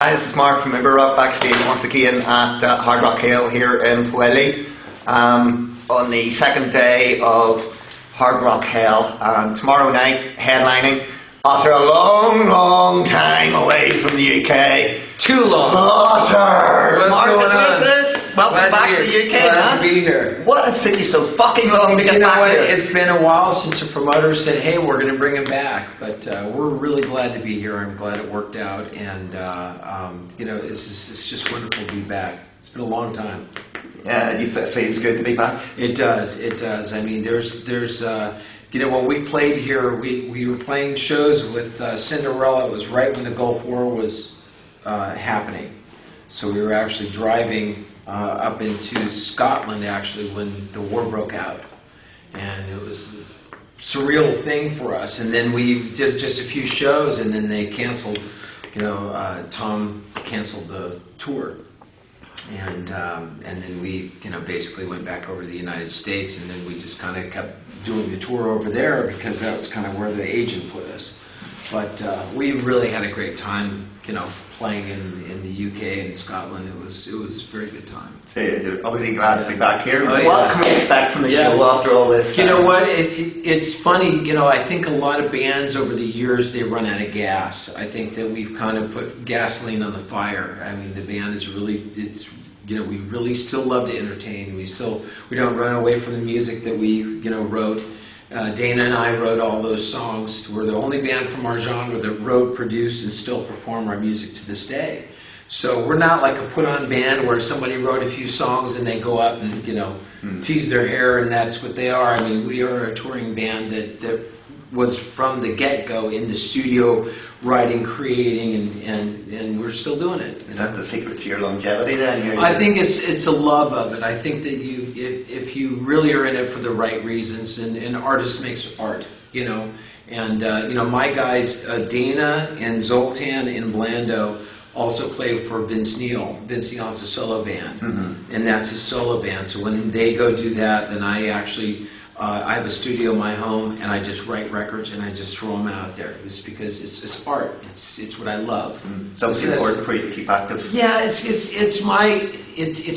Hi, this is Mark from Rock backstage once again at Hard Rock Hill here in Pwllheli on the second day of Hard Rock Hill, and tomorrow night headlining after a long time away from the UK. Too long. Slaughter! What's Mark, going on? Welcome back to the UK, Glad man. to be here. What has taken you so fucking long to get back here? It's been a while since the promoter said, hey, we're going to bring him back. But we're really glad to be here. I'm glad it worked out. And, it's just wonderful to be back. It's been a long time. Yeah, it feels good to be back. It does. I mean, there's when we played here, we were playing shows with Cinderella. It was right when the Gulf War was happening. So we were actually driving up into Scotland, actually, when the war broke out. And it was a surreal thing for us. And then we did just a few shows, and then they canceled, Tom canceled the tour. And then we, basically went back over to the United States, and then we just kind of kept doing the tour over there because that was kind of where the agent put us. But we really had a great time, playing in the UK and Scotland. It was a very good time. So you're obviously glad to be back here. Oh, what can we expect from the show after all this? You know what? It's funny. I think a lot of bands over the years, they run out of gas. I think that we've kind of put gasoline on the fire. I mean, the band is really, we really still love to entertain. We don't run away from the music that we, wrote. Dana and I wrote all those songs. We're the only band from our genre that wrote, produced, and still perform our music to this day. So we're not like a put-on band where somebody wrote a few songs and they go up and tease their hair and that's what they are. I mean, we are a touring band that was from the get-go in the studio, writing, creating, and we're still doing it. Is that the secret to your longevity then? I think it's a love of it. I think that if you really are in it for the right reasons, and an artist makes art, and my guys, Dana and Zoltan and Blando also play for Vince Neil. Vince Neil has a solo band, and that's his solo band. So when they go do that, then I actually I have a studio in my home, and I just write records and I just throw them out there. It's because it's art. It's what I love. So it's important for you to keep active. Yeah, it's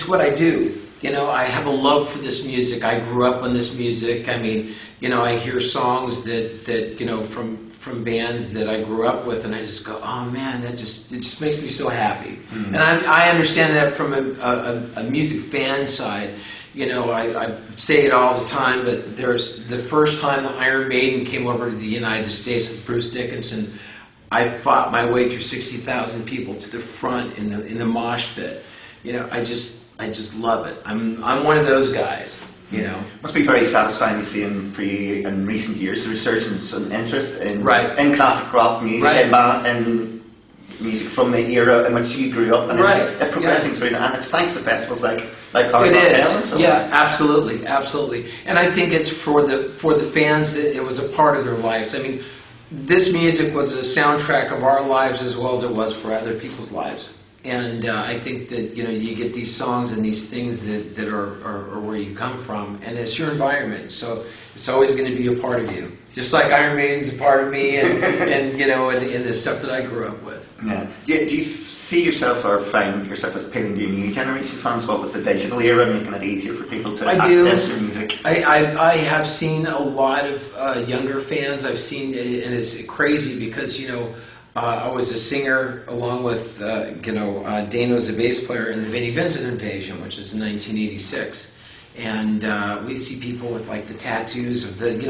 what I do. I have a love for this music. I grew up on this music. I mean, I hear songs that from bands that I grew up with, and I just go, oh man, it just makes me so happy. And I understand that from a music fan side. I say it all the time, but there's the first time the Iron Maiden came over to the United States with Bruce Dickinson, I fought my way through 60,000 people to the front in the mosh pit. I just love it. I'm one of those guys. Must be very satisfying to see in recent years the resurgence and interest in classic rock music and music from the era in which you grew up and progressing through that. And it's thanks to festivals like Hard Rock Hill and so on. Yeah, absolutely. And I think it's for the fans that it was a part of their lives. I mean, this music was a soundtrack of our lives as well as it was for other people's lives. And I think that you get these songs and these things that are where you come from, and it's your environment. So it's always going to be a part of you, just like Iron Maiden's a part of me, and the stuff that I grew up with. Yeah. Do you see yourself or find yourself as appealing to new generation fans? What with the digital era making it easier for people to access your music? I have seen a lot of younger fans. I've seen, and it's crazy because I was a singer along with Dana was a bass player in the Vinnie Vincent Invasion, which is in 1986, and we see people with like the tattoos of and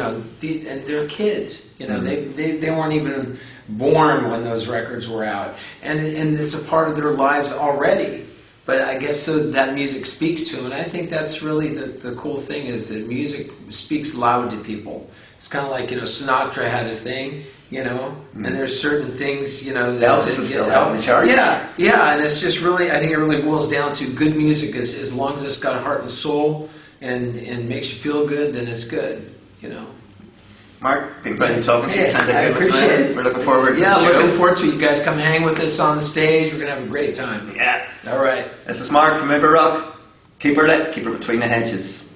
they're kids. They weren't even born when those records were out, and it's a part of their lives already. But I guess so that music speaks to them, and I think that's really the cool thing is that music speaks loud to people. It's kind of like Sinatra had a thing. And there's certain things, that Elvis is still out in the charts. Yeah, and it's just really, I think it really boils down to good music. As long as it's got heart and soul and makes you feel good, then it's good. Mark, been great talking to you. I appreciate it. We're looking forward to the show. Yeah, looking forward to it. You guys come hang with us on the stage. We're gonna have a great time. Yeah. All right. This is Mark from Rock. Keep her lit. Keep her between the hedges.